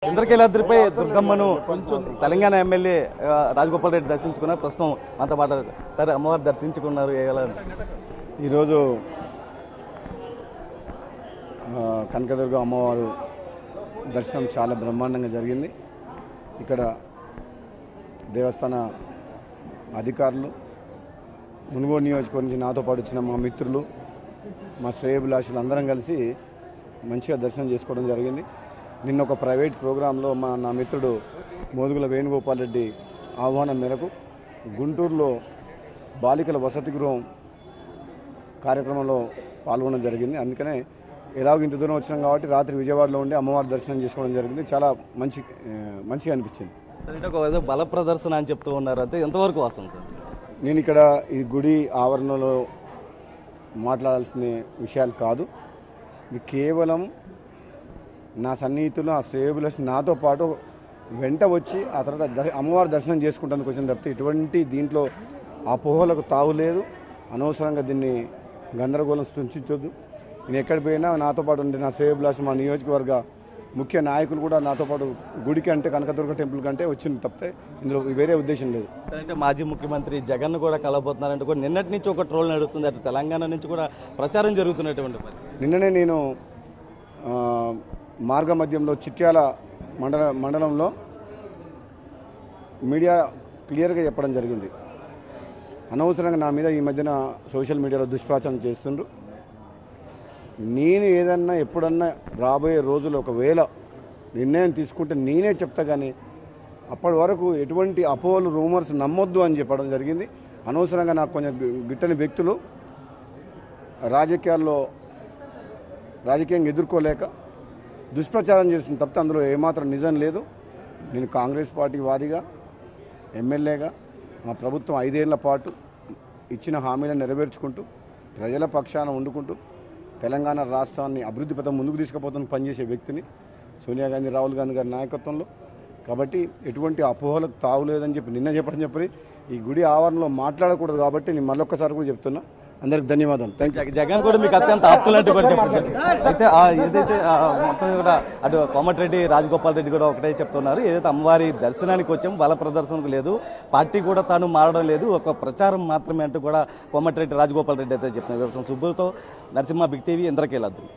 ఇంద్రకీలాద్రిపై దుర్గమ్మను తెలంగాణ ఎమ్మెల్యే రాజగోపాల్ రెడ్డి దర్శించుకున్నారు. ప్రస్తుతం మనతో పాటు సరే అమ్మవారు దర్శించుకున్నారు. ఈరోజు కనకదుర్గ అమ్మవారు దర్శనం చాలా బ్రహ్మాండంగా జరిగింది. ఇక్కడ దేవస్థాన అధికారులు, మునుగోడు నియోజకవర్గం నుంచి నాతో పాటు వచ్చిన మా మిత్రులు, మా శ్రేయోభిలాషులు అందరం కలిసి మంచిగా దర్శనం చేసుకోవడం జరిగింది. నిన్న ఒక ప్రైవేట్ ప్రోగ్రాంలో నా మిత్రుడు మోదుగుల వేణుగోపాల్ రెడ్డి ఆహ్వానం మేరకు గుంటూరులో బాలికల వసతి గృహం కార్యక్రమంలో పాల్గొనడం జరిగింది. అందుకనే ఎలాగో ఇంత దూరం వచ్చినాం కాబట్టి రాత్రి విజయవాడలో ఉండి అమ్మవారి దర్శనం చేసుకోవడం జరిగింది. చాలా మంచిగా అనిపించింది. బల ప్రదర్శన అని చెప్తూ ఉన్నారు, అయితే ఎంతవరకు వాస్తవం సార్? నేను ఇక్కడ ఈ గుడి ఆవరణలో మాట్లాడాల్సిన విషయాలు కాదు. ఇది కేవలం నా సన్నిహితులు, ఆ శ్రేయోభిలాషి నాతో పాటు వెంట వచ్చి ఆ తర్వాత అమ్మవారి దర్శనం చేసుకుంటానికి వచ్చిన తప్పితే ఇటువంటి దీంట్లో అపోహలకు తావులేదు. అనవసరంగా దీన్ని గందరగోళం సృష్టించొద్దు. నేను ఎక్కడికి పోయినా నాతో పాటు ఉండే నా శ్రేయోభిలాషి, మా నియోజకవర్గ ముఖ్య నాయకులు కూడా నాతో పాటు గుడికి అంటే కనకదుర్గ టెంపుల్ కంటే వచ్చింది తప్పితే ఇందులో వేరే ఉద్దేశం లేదు. అంటే మాజీ ముఖ్యమంత్రి జగన్ కూడా కలబోతున్నారంటే కూడా నిన్నటి నుంచి ఒక ట్రోల్ నడుస్తుంది. అటు తెలంగాణ నుంచి కూడా ప్రచారం జరుగుతున్నటువంటి నిన్ననే నేను మార్గ మధ్యంలో చిట్యాల మండలంలో మీడియా క్లియర్గా చెప్పడం జరిగింది. అనవసరంగా నా మీద ఈ మధ్యన సోషల్ మీడియాలో దుష్ప్రచారం చేస్తుండ్రు. నేను ఏదన్నా ఎప్పుడన్నా రాబోయే రోజులు ఒకవేళ నిర్ణయం తీసుకుంటే నేనే చెప్తా, కానీ అప్పటి వరకు ఎటువంటి అపోహలు, రూమర్స్ నమ్మొద్దు అని చెప్పడం జరిగింది. అనవసరంగా నాకు కొంచెం గిట్టని వ్యక్తులు రాజకీయంగా ఎదుర్కోలేక దుష్ప్రచారం చేస్తుంది తప్పితే అందులో ఏమాత్రం నిజం లేదు. నేను కాంగ్రెస్ పార్టీ వాదిగా, ఎమ్మెల్యేగా మా ప్రభుత్వం 5 ఏళ్ల పాటు ఇచ్చిన హామీలను నెరవేర్చుకుంటూ ప్రజల పక్షాన వండుకుంటూ తెలంగాణ రాష్ట్రాన్ని అభివృద్ధి పథం ముందుకు తీసుకుపోతున్న పనిచేసే వ్యక్తిని, సోనియా గాంధీ, రాహుల్ గాంధీ గారి నాయకత్వంలో. కాబట్టి ఎటువంటి అపోహలకు తావులేదని చెప్పి నిన్న చెప్పి ఈ గుడి ఆవరణలో మాట్లాడకూడదు. కాబట్టి నేను మళ్ళొక్కసారి కూడా చెప్తున్నా. అందరికి ధన్యవాదాలు. Thank you. జగన్ కూడా మీకు అత్యంత ఆప్తులంటూ కూడా చెప్పండి. అయితే ఏదైతే మొత్తం కూడా అటు కోమటిరెడ్డి, రాజగోపాల్ రెడ్డి కూడా ఒకటే చెప్తున్నారు, ఏదైతే అమ్మవారి దర్శనానికి వచ్చాము బల ప్రదర్శనకు లేదు, పార్టీ కూడా తాను మారడం లేదు, ఒక ప్రచారం మాత్రమే అంటూ కూడా కోమటిరెడ్డి, రాజగోపాల్ రెడ్డి అయితే చెప్తున్నారు. సుబ్బులతో నరసింహ, బిగ్ టీవీ, ఇంద్రకీలాద్రి.